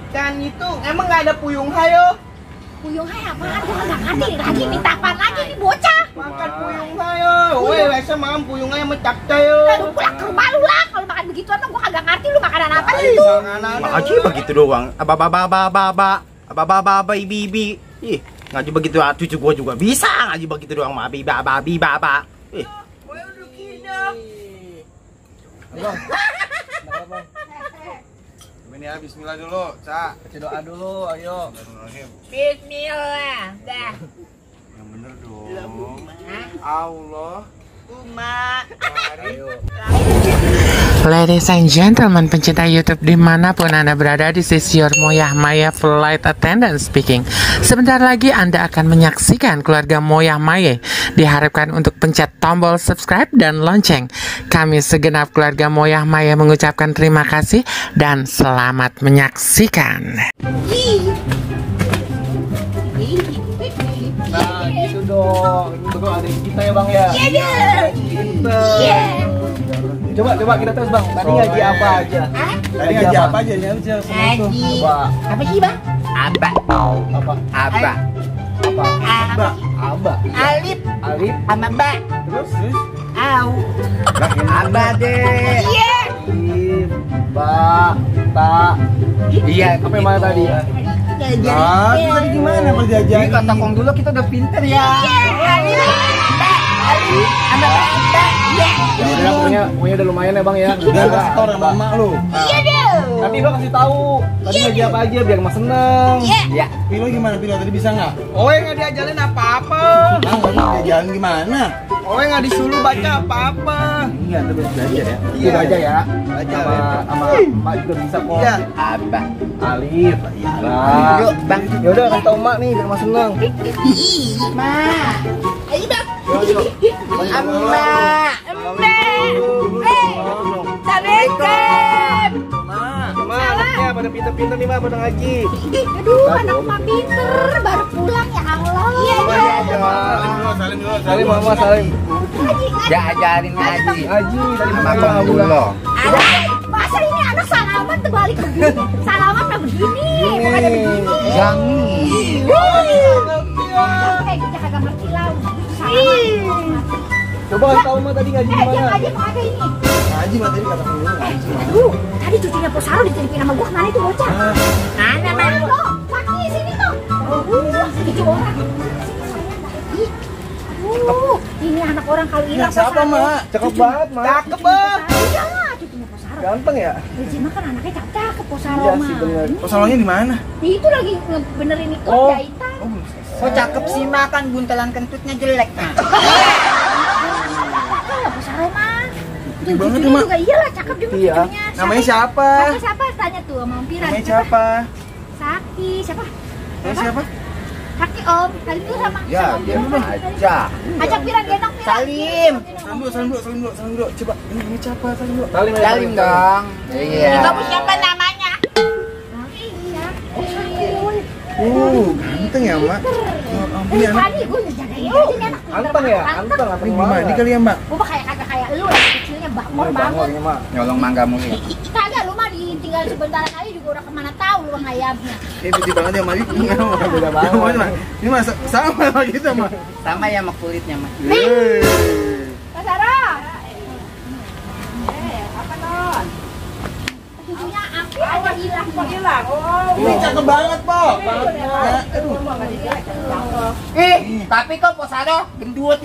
Kan itu emang nggak ada puyung hayo. Puyung hai apaan? Gua nggak ngerti lagi minta apaan lagi nih bocah. Makan puyung hayo. Weh, biasa makan puyung hayo sama capcay yo. Lu pulang ke rumah lu lah. Kalau makan begituan mah gua kagak ngerti lu makanan apa itu. Ngaji begitu doang. Aba ibi. Ih, ngaji begitu cucu gua juga bisa ngaji begitu doang mah baba. Ih. Weh, udah gini. Abang. Ini ya, bismillah dulu, Cak. Baca doa dulu, ayo. Bismillah. Dah. Yang bener dong. Allah. Ayo. Ladies and gentlemen, pencinta YouTube dimanapun Anda berada, this is your Moyah Maya Flight Attendant speaking. Sebentar lagi Anda akan menyaksikan keluarga Moyah Maya. Diharapkan untuk pencet tombol subscribe dan lonceng. Kami segenap keluarga Moyah Maya mengucapkan terima kasih dan selamat menyaksikan. Nah, gitu dong. Ini betul ada kita ya, Bang ya. Iya. Kita. Iya. Coba kita tes, Bang. Tadi ngaji apa aja? Tadi ngaji apa aja? Ngaji. Apa sih, Bang? Aba. Apa? Aba. Alif sama ba. Terus? Au. Aba deh. Iya. Alif, ba, ta. Iya, Apa yang mana tadi? Jajan. Itu tadi gimana perjanjian? Ini kata kong dulu kita udah pinter ya. Alif sama ba. Iya. Ya udah, pokoknya udah lumayan ya, Bang ya. Udah kasih tau sama emak lu. Iya dong. Tapi Bang kasih tahu. Tadi ngaji apa aja biar emak seneng. Iya. Ya. Pilo gimana? Pilo tadi bisa nggak? Oe nggak diajarin apa-apa. Bang, tadi jalan gimana? Oe nggak disuruh baca apa-apa. Iya, kita belajar ya. Iya. Kita aja ya. Baca, Sama emak juga bisa kok. Iya. Aba. Alif. Nah. Yuk, Bang. Ya udah kasih tahu emak nih biar emak seneng. Ma. Ayo, Bang. Amma. Assalamualaikum. Ma, anaknya pada pinter-pinter nih, Ma, pada ngaji. Aduh, anak mah pinter, baru pulang ya Allah. Iya, Salim dulu. Salim, Mama, salim. Ya ajarin ngaji. Ngaji tadi Sama makan kong dulu. Ada masa ini anak salaman terbalik begini? Salaman mah begini, bukannya begini. Kayak kita kagak ngerti lah. Salaman. Coba kasih tahu Ma tadi ngaji Dia gimana? ngaji kok ada ini. Ngaji Ma tadi kata dulu ngaji. Aduh, tadi cucunya Posaro dicelipin sama gua kemana itu bocah? Mana lo? Kaki sini tuh. Itu orang. Ini anak orang kalau hilang. Siapa, Ma? Cakep banget, Ma. Cakep bang. Iya, cucunya Posaro. Ganteng ya? Rejima kan anaknya cakep Posaro Iya mah. sih bener. Persoalannya di mana? Itu lagi benerin itu Oh. jahitan. Kok cakep sih makan buntelan kentutnya jelek. Nah. Cakep Posaro mah. Gede banget Cucunya ya, Ma. juga iyalah cakep juga Iya. cucunya. Namanya siapa? Siapa? Tanya tuh sama Ompiran. Namanya siapa? Saki. Siapa? Namanya siapa? Saki Om. Kali itu sama Ya, sama dia Om. aja. Ajak Piran gendong Piran. Salim. Salim dulu. Coba, ini siapa? Salim dulu. Salim dong. Iya. Kamu siapa namanya? Iya. Ganteng ya, Mak. Ini tadi gue ngejagain aja nih anak. Anteng ya? Anteng Ini gimana? Ini kali ya, Mbak? Gue mah kayak kagak kayak lu lagi kecilnya bangun. ini, Mak. Nyolong mangga mulu. Kagak lu mah ditinggal sebentar aja juga udah kemana tahu lu ngayabnya. Ini putih banget ya, Mak. Beda banget. Ini Mas sama lagi gitu, Mak. Sama ya sama kulitnya, Mas. Pak Sarah. Apa non? Cucunya hampir aja hilang. Ini cakep banget, Po. Tapi kok Posado gendut.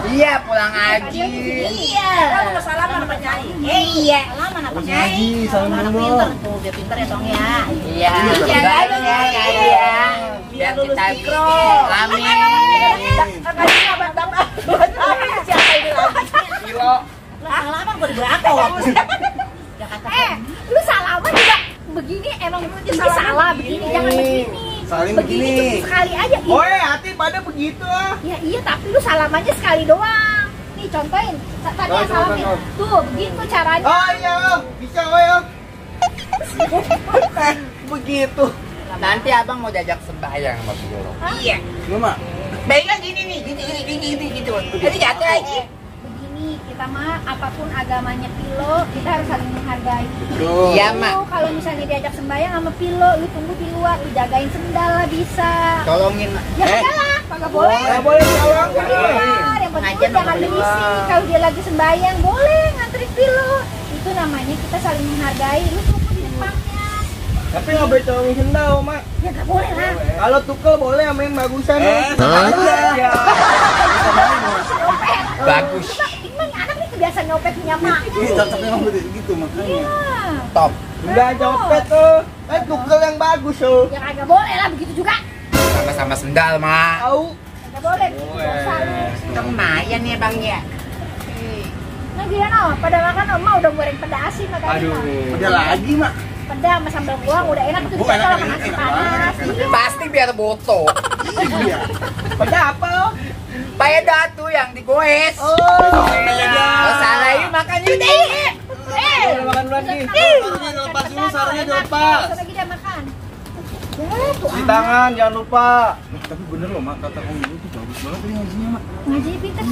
Iya, pulang ngaji. Iya. Kalau salaman apa nyai? Iya. Salaman apa nyai? Ngaji, salam Anak dulu. pinter tuh, dia pinter ya Tong ya. Iya. Iya. Biar kita amin. Kilo. Salaman gue berapa? Lu salaman juga begini emang ini salah begini jangan begini. Saling Begini begini. cuma sekali aja. Oe hati pada begitu ah. Ya iya tapi lu salamannya sekali doang. Nih contohin. Tadi yang salamin. Tuh begitu caranya. Oh iya om, bisa oe om. Begitu. Nanti abang mau diajak sembahyang sama Bu Guru. Iya. Lu, Mak. Baiklah gini nih, gini gitu. Jadi jatuh lagi. Begini kita mah apapun agamanya Pilo, kita harus saling menghargai. Iya, Lu Mak. kalau misalnya diajak sembahyang sama Pilo, lu tunggu di luar, lu jagain sendal lah bisa. Tolongin. Ya enggak lah, kagak boleh. Nggak boleh tolong. Di luar, yang penting lu jangan berisik. Kalau dia lagi sembahyang, boleh nganterin Pilo. Itu namanya kita saling menghargai. Lu tunggu di depannya. Tapi nggak boleh tolongin sendal, Mak. Ya nggak boleh lah. Kalau tukel boleh sama yang bagusan. Iya. Bagus. Ini anak nih kebiasaan nyopet punya mak. Cocok memang gitu makanya. Iya. Top. Enggak copet tuh. Kan tukel yang bagus tuh. Ya kagak boleh lah begitu juga. Sama-sama sendal, Mak. Tahu. Kagak boleh. Dosa lu. Lumayan ya, Bang ya. Nah gila no, pada makan emak udah goreng peda asin makanya. Aduh, Mak. udah lagi, Mak. Peda sama sambal goang udah enak tuh. Bu, enak, kalau enak, nasi enak panas. banget. Iya. Pasti biar boto. Iya. Pada apa lo? Peda tuh yang digoes. Oh. Oh, salah yuk makannya deh. Boleh makan lagi. Sarungnya dilepas dulu, sarungnya dilepas. Lagi dia makan. Ya tuh. Cuci tangan jangan lupa. Tapi bener loh, Mak, kata Om Ibu tuh bagus banget ini ngajinya, Mak. Ngaji pinter.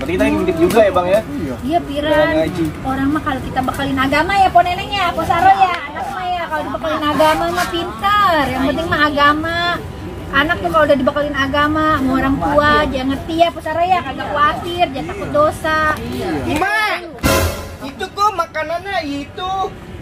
Tadi kita ngintip juga ya, Bang ya. Iya. Iya Piran. Ngaji. Orang mah kalau kita bekalin agama ya po neneknya, po Saro ya. Anak mah ya kalau dibekalin agama mah pinter. Yang penting mah agama. Anak tuh kalau udah dibekalin agama, sama orang tua jangan ngerti ya po Saro ya, kagak khawatir, jangan takut dosa. Mak, itu kok makanannya itu.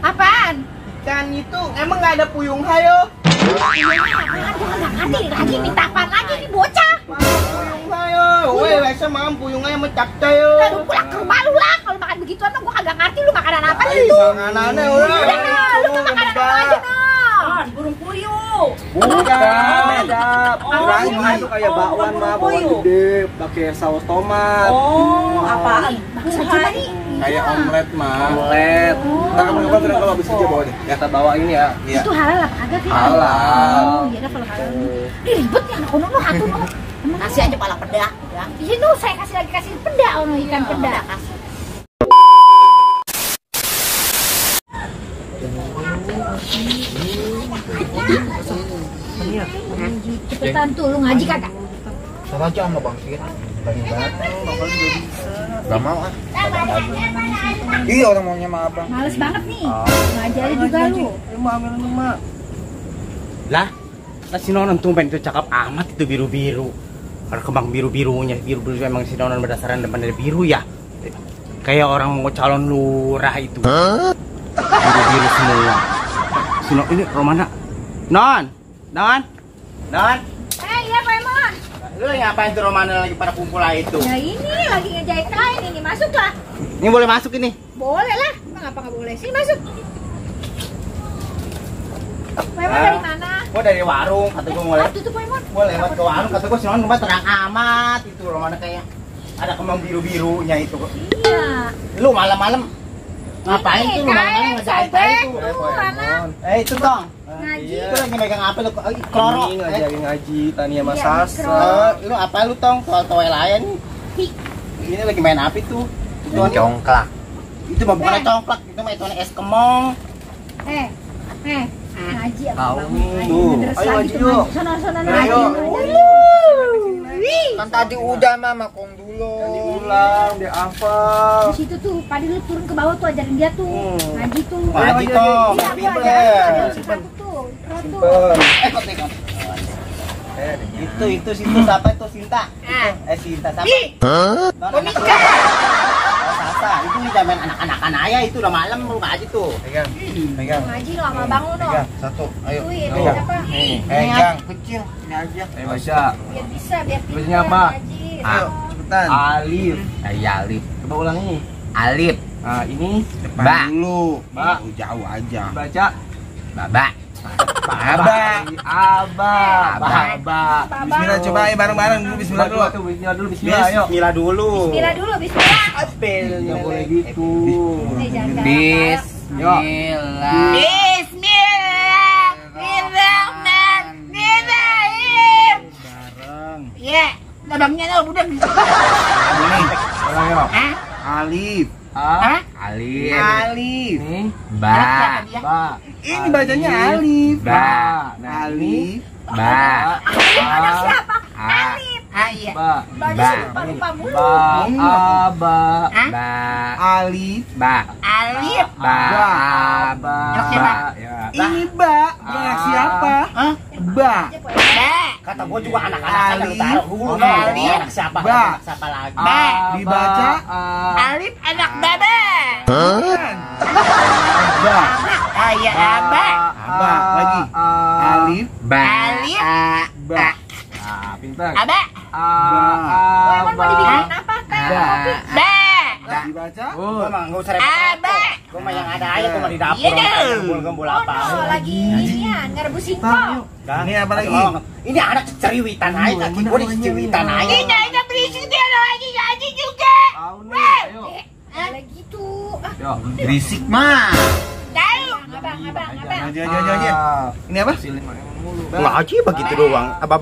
Apaan? Ikan itu. Emang nggak ada puyung hayo? Apaan? Gua nggak ngerti nih lagi minta apaan lagi nih bocah. Puyung hayo. Weh, biasa mam puyung hayo mecak tayo. Lalu pulang ke rumah lu lah. Kalau makan begituan mah gua kagak ngerti lu makanan apa lu. Makanannya udah. Udah nah, lu tuh makanan apa aja noh. Burung puyuh. Bukan, beda. Lagi. Itu kayak bakwan mah, bakwan gede, pakai saus tomat. Oh, apaan? Bakso cuma nih. Kayak omelet, Mak. Omelet. Ntar kapan-kapan kalau habis kerja bawa deh. Kita bawa ini ya. Iya. Itu halal apa kagak sih? Halal. Oh, iya dah kalau halal. Ih, ribet ya anak ono no hatu no. Emang Kasih aja pala peda, ya. iya no, saya kasih peda ono ikan peda. Kasih. Cepetan tuh lu ngaji kagak? Sama aja sama Bang Sir. Gak mau, ah. Iya, orang maunya sama Abang. Males banget nih. Ngajarin juga lu. Lah, si Nonon tumben itu cakep amat itu biru-biru. Ada kembang biru-birunya, biru-biru emang si Nonon berdasarkan depan dari biru ya. Kayak orang mau calon lurah itu. Biru-biru semua. Si Non ini Romana. Non. Iya Pak Emon. Lu lagi ngapain tuh Romana lagi pada kumpul lah itu? Ya ini lagi ngejahit kain ini, masuk lah. Ini boleh masuk ini? Boleh lah. Emang apa nggak boleh sih masuk? Pak Emon dari mana? Gua dari warung, kata gua mau lewat. Tutup Pak Emon. Gua lewat ke warung, kata gua si Non rumah terang amat itu Romana kayak ada kembang biru-birunya itu. Iya. Lu malam-malam ngapain tuh lu malam-malam ngejahit kain itu? Tuh anak Itu dong. ngaji. Itu lagi megang apa lu? Kloro. Ini ngajarin ngaji, Tania Iya, Masasa. mikro. Lu apa lu tong? Soal layan nih. Ini lagi main apa itu? Itu Congklak. Itu mah bukan congklak, itu mah itu es kemong. Ngaji apa Tahu bangun? nih. Ayo, bener Ayo, lagi ngaji tuh, yuk. Sono Ayo. ngaji. Kan tadi udah mama kong dulu. Diulang, dihafal. Di situ tuh, Padi lu turun ke bawah tuh ajarin dia tuh. Ngaji tuh. Ngaji Ayo, tong. Iya, gua Simpen. ajarin tuh, simpen tuh. Ikro tuh. Simpen. Kotek. Itu situ siapa itu Sinta? Sinta siapa? Monika. Sasa, itu zaman anak-anak ayah itu udah malam lu ngaji tuh. Pegang. Ngaji lo sama Bang lu no. Satu, ayo. Tuin, Pegang. apa? Pegang. Kecil, ini aja. Ayo baca. Biar bisa, biar pintar Tulisnya apa? ngaji. Ayo, cepetan. Alif. Iya, Alif. Coba ulang ini. Alif. Nah, ini Depan Ba. dulu. Ba. Jauh aja. baca Baba. Aba. Baba. Bismillah, coba ayo bareng-bareng dulu. Bismillah dulu. Bismillah dulu, bismillah ayo. Bismillah dulu. Bismillah dulu, bismillah. Apelnya boleh gitu. Nih, jangan Bismillah. Bismillahirrahmanirrahim. Bareng. Ya, labangnya lo udah. Ini. Orang ya. Hah? Alif. Alif. Alif. Nih. Ba. Ba. Ini bacanya Alif. Ba. Alif. Ba. Anak siapa? A. Alif. Iya. Ba. Lupa mulu. Ba. Hah? Ba. Alif. Ba. Alif. Ba. Ba. Siapa? Ya. Ini ba. Ba siapa? Hah? Ba. Ba. Kata gua juga anak-anak saya Ali. taruh dulu. Ali. Anak siapa? Ba. Anak siapa lagi? Ba. Dibaca. Alif anak baba. Bukan. Ba. Ayah aba. Ba. Lagi. Alif. Ba. Alif. Ba. Ah, pintar. Aba. Oh, emang mau dibikin apa kan? Ba. Kopi. Ba. Dibaca. Gua mah enggak usah Aba. repot. Gua mah yang ada aja gua mah di dapur. Iya, dong. Gembul-gembul Oh apa. no, lagi inian, ngerebus singkong. Ini apa lagi? Ini anak ceriwitan aja, kaki gua diceriwitan aja. Ini berisik dia lagi gaji juga. Tahu nih. Ayo. Lagi gitu. Yo, berisik mah. Tahu. Abang. Aja. Ini apa? Ngaji begitu doang. Aba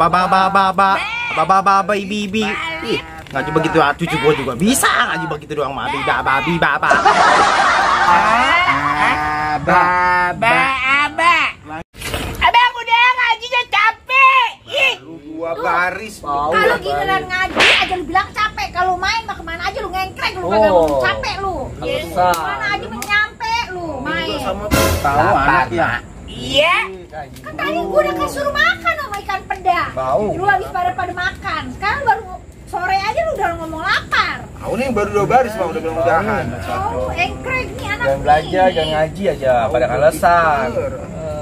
bibi. Ih, ngaji begitu cucu gua juga bisa ngaji begitu doang mah babi baba. Aba. Abang udah ngajinya capek. Ih. Dua baris. Kalau giliran ngaji aja lu bilang capek, kalau main mah kemana aja lu ngengkrek lu kagak mau capek lu. Mana aja menyampe lu main. Tahu anak ya. Iya. Kan tadi gua udah kasih makan sama ikan peda. Bau. Lu habis pada makan. Sekarang baru sore aja lu udah ngomong lapar. Tahu nih baru dua baris mah udah mudah-mudahan. Oh, engkrek nih anak Jangan belajar, nih. jangan ngaji aja pada alasan.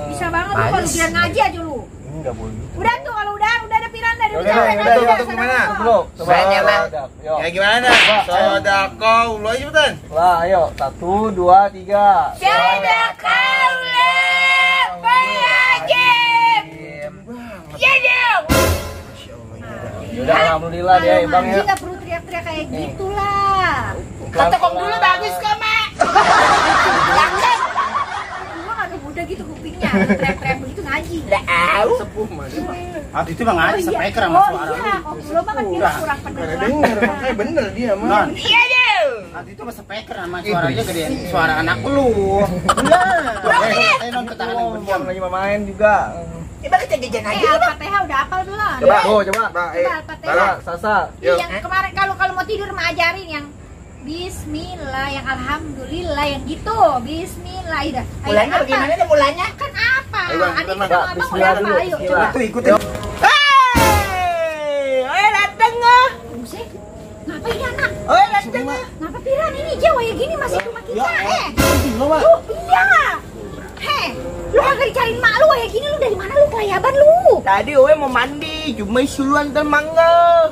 Bisa banget lu kalau biar ngaji aja lu. Ini enggak boleh. Udah tuh kalau udah ada piranda dari Udah, tutup gimana? Bro, coba. Banyak, Bang. Yuk. Ya gimana? Sodako, lu aja cepetan. Lah, ayo. 1, 2, 3. Sadaqallah wajib. Ya dong. Udah, alhamdulillah dia, Bang Ngaji ya. nggak perlu teriak-teriak kayak gitulah. Kata kong dulu bagus kok, Mak. Jangan. Gua agak muda gitu kupingnya, lu teriak-teriak begitu ngaji. Tahu. Sepuh mah. Waktu itu mah ngaji speaker sama suara. iya, kopi lo mah kan dia kurang Ada pendengaran. denger, makanya bener dia mah. Non, Iya dong. waktu itu mah speaker sama suaranya gedean suara anak lu. Non ketahan yang Bang lagi main juga. Coba kita jajan aja. Al-Fatihah udah hafal belum? Coba, coba. Ba, Coba Al-Fatihah. Salah, Sasa. Yang kemarin kalau mau tidur mah ajarin yang Bismillah, yang Alhamdulillah, yang gitu. Bismillah, udah. Ayo, Mulanya apa? bagaimana nih mulanya? Kan apa? Ayo, Bang, Adik Bang, sama abang udah apa? Ayo, coba. Itu ikutin. Ayo dateng ah. Buset, ngapa ini anak? Oh dateng ah. Ngapa piran ini Jawa ya gini masih cuma kita, Lo mah. Lu, iya. Lu kagak dicariin mak lu kayak gini, lu dari mana lu kelayaban lu? Tadi Owe mau mandi, cuma suluan dan mangga.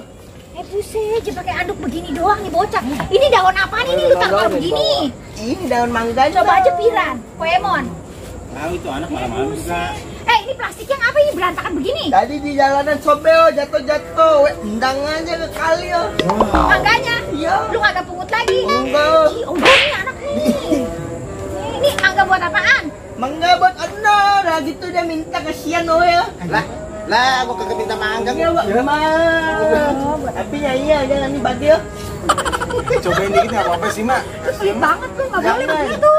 Buset, cuma pakai anduk begini doang nih bocah. Ini daun apaan ini lu taruh begini? Ini daun mangga. Coba aja piran, Poemon. Tahu itu anak malam-malam juga. Ini plastiknya ngapa ini berantakan begini? Tadi di jalanan sobel jatuh-jatuh, we tendang aja ke kali ya. Mangganya? Iya. Lu kagak pungut lagi? Enggak. Ih, oh nih anak nih. Ini mangga buat apaan? Mangga buat anda, lah gitu dia minta kasihan Owe ya. Lah, aku kagak minta mangga. Ya buat tapi ya iya jangan dibagi ya. Cobain dikit enggak apa-apa sih, Mak. Kasian banget lu, nggak boleh Jangan. begitu.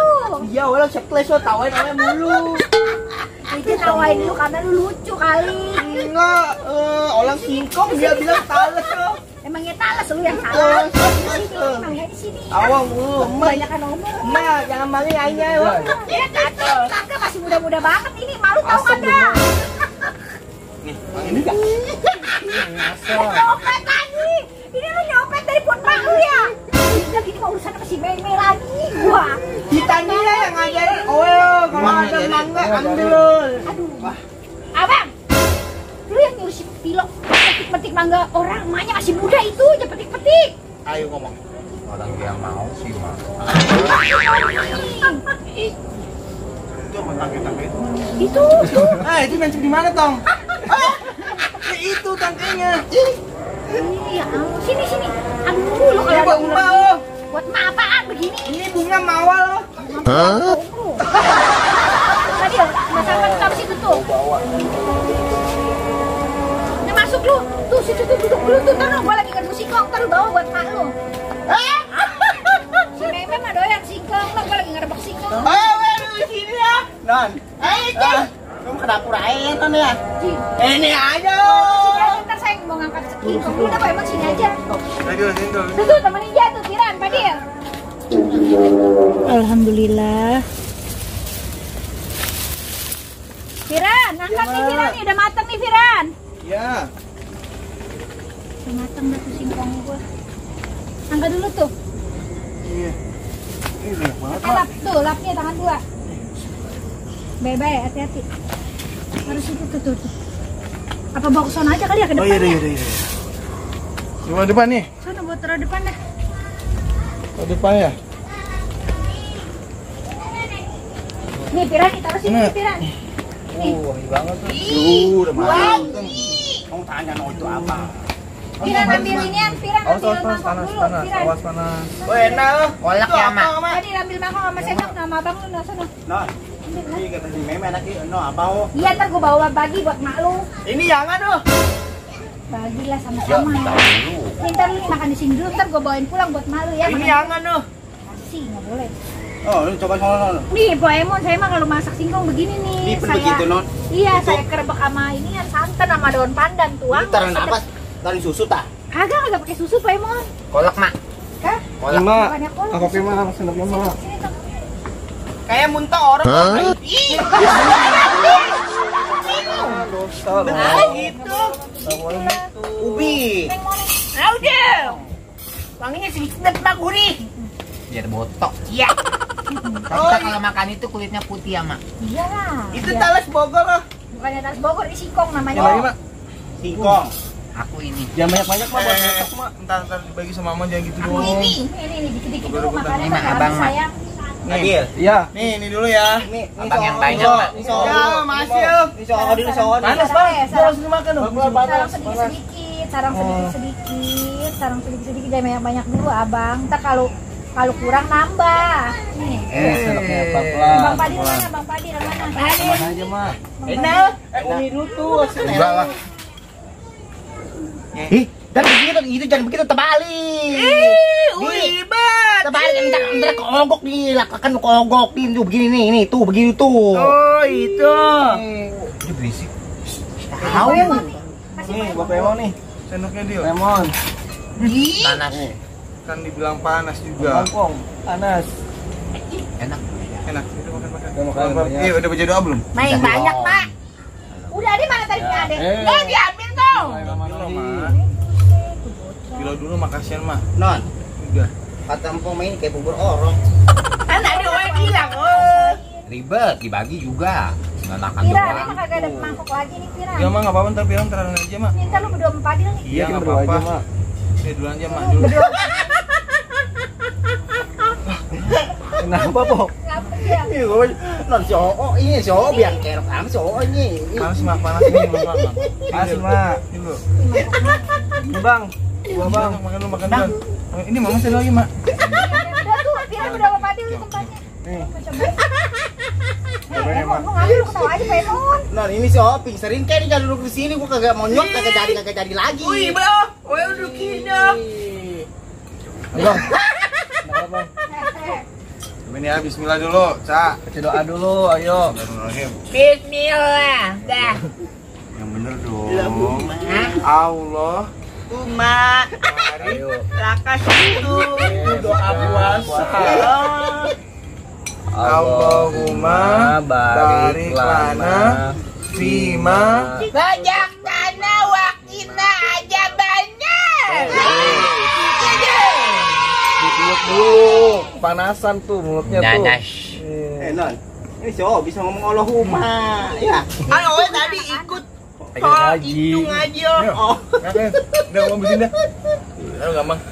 Iya, orang sekles lo tawain Owe mulu. Itu nawain lu karena lu lucu kali. Enggak, orang singkong dia bilang tales lo. Emangnya talas lu yang salah. Di sini, mangga di sini. Awang lu, emak, Banyakan ngomong. emak jangan balik aja ya. Ya kata, mangga masih muda-muda banget ini. Malu tau kagak? Ini enggak. Nyopet lagi. Ini lu nyopet dari pot mak lu ya. Udah gini mah urusan sama si Mei lagi gua. Kita nih yang ngajarin Owe kalau ada mangga ambil. Aduh. Abang. Lu yang nyuruh si Pilo petik-petik mangga orang, emaknya masih muda itu, aja petik-petik. Ayo ngomong. Orang yang mau sih, Mak. Itu tangke-tangke itu. Itu. Itu mancing di mana, Tong? Itu tangkenya. Iya, sini sini. Aduh, lu kalau Buat emak lo. buat emak apaan begini? Ini bunga mawar lo. Tadi ya, masakan sama situ tuh. Nah, masuk lu. Tuh, situ tuh duduk dulu tuh. Ntar lu, gua lagi ngerebus singkong, ntar lu bawa buat emak lu. Si Meme mah doyan singkong, lo gua lagi ngerebus singkong. Ayo Owe lu di sini ya. Non, Ayo Cik. kamu ke dapur aja, Non ya. Ji, Ini aja. sini aja, ntar saya Seng mau ngangkat sekingkong. Lu udah emang sini aja. Sini dulu. Tuh temenin jatuh Firan, Padil. Alhamdulillah. Firan, angkat nih Firan nih, udah mateng nih Firan. Iya. Udah mateng dah tuh singkong gua. Angkat dulu tuh. Iya. Ini banyak banget. Lap tuh, lapnya tangan dua. Bye-bye, hati-hati. Harus itu tuh. Apa bawa ke sana aja kali ya ke Oh depan iya, ya? iya. Coba depan nih. Sana buat taruh depan dah. Ke depan ya. Nih Firan, ditaruh sini nih Firan. Nih. Wangi banget tuh. Udah mateng. Kamu tanya no itu apa? Firan ambil inian, Firan ambil mangkok dulu. Firan. Awas panas. Oh enak. Kolak ya, Mak. Tadi ambil mangkok sama sendok sama abang lu no sana. Non. Ini kata si Meme anak no apa ho? Iya ntar gua bawa bagi buat mak lu. Ini jangan oh. Bagilah sama-sama ya. Nih ntar lu makan di sini dulu, ntar gua bawain pulang buat mak lu ya. Ini jangan oh. Kasih, nggak boleh. Oh, lu coba sono. Nih, Pak Emon, saya mah kalau masak singkong begini nih. Ini begitu, Non. Iya, saya kerebek sama ini ya santan sama daun pandan tuang. Ini taruh apa? Taruh susu tah? Kagak pakai susu, Pak Emon. Kolak, Mak. Kah? Kolak. Bukannya kolak. Apa sih mah? Sendoknya mah. Sini tuh. Kayak muntah orang. Ih. Dosa loh. Nah gitu. Ubi. Nah udah. Wanginya sedikit gurih. Biar botok. Iya. Kita kalau makan itu kulitnya putih ya, Mak. Iya lah. Itu Iya. talas Bogor loh. Bukannya talas Bogor, ini singkong namanya. Yang lagi, Mak. Singkong. Aku ini. Jangan banyak-banyak, Mak. Buat botok, Mak. Ntar dibagi sama Mama jangan gitu Aku doang. ini dikit-dikit dulu Bener-bener. makannya Ini mah pakai abang, rasa Mak. sayang. Adil. Iya. Nih, ini dulu ya. Nih, Abang yang banyak, Mak. Ini soal. Ya, masih. Ini soal dulu soal. Panas, Bang. Harus dimakan dong. Sarang sedikit-sedikit, sarang sedikit-sedikit, jangan banyak-banyak dulu abang. Ntar kalau kurang nambah. Nih. Sendoknya Bang pelan-pelan. Padi mana? Bang Padi mana? Mana aja, Mak. Enak. Umi dulu tuh. Enggak lah. Ih, dan begitu itu jangan begitu terbalik. Ribet. Terbalik entar keogok nih, lakukan keogok nih tuh begini nih, tuh begini tuh. Oh, itu. Ini berisik. Tahu. Nih, Bapak Emon nih. Sendoknya dia. Lemon. Panas. Kan dibilang panas juga. Kangkong. Panas. Enak. Enak. Udah makan. Iya, udah baca doa belum? Main banyak, Pak. Udah ada mana tadi ada? Diambil dong. Bila dulu makasian, Mak. Non, Udah. kata empong main kayak bubur orong. Anak dia orang bilang, oh. Ribet dibagi juga. Nggak makan Pira, doang. emang kagak ada mangkok lagi nih, Pira. Ya, Mak, enggak apa-apa, ntar bilang terang aja, Mak. Nih, ntar lu berdua sama Padil nih. Iya, enggak apa-apa. Saya duluan aja, Mak. Dulu. Kenapa, Po? Ngapa ya? Iya, non ini sio biang kerok am sio ini. Panas, Mak, panas nih, Mak. Panas, Mak. Ini dulu. Ini, Bang. Gua, Bang. Makan lu, makan duluan. Ini Mama saya lagi, Mak. Udah tuh, Pira berdua sama Padil di tempatnya. Nih. Cobain. Emon, lu ngambil lu ketawa aja, Pak Emon. Non ini sio sering kayak dia duduk di sini gua kagak mau nyok kagak jadi lagi. Wih, bro. Woi, udah kina. Bang. Bang. Ini ya, bismillah dulu, Cak. Baca doa dulu, ayo. Bismillah. Dah. Yang bener dong. Allah. Uma. Ayo. Lakas itu. Doa puasa. Allahumma barik lana fima. Bajak tanah wakina aja banyak. Ditiup dulu, panasan tuh mulutnya tuh. Nanas. Non, ini sio bisa ngomong Allahumma ya. Ayo, tadi ikut. Ngaji. Itu ngaji. Oh. Udah ngomong begini dah. Ayo gampang.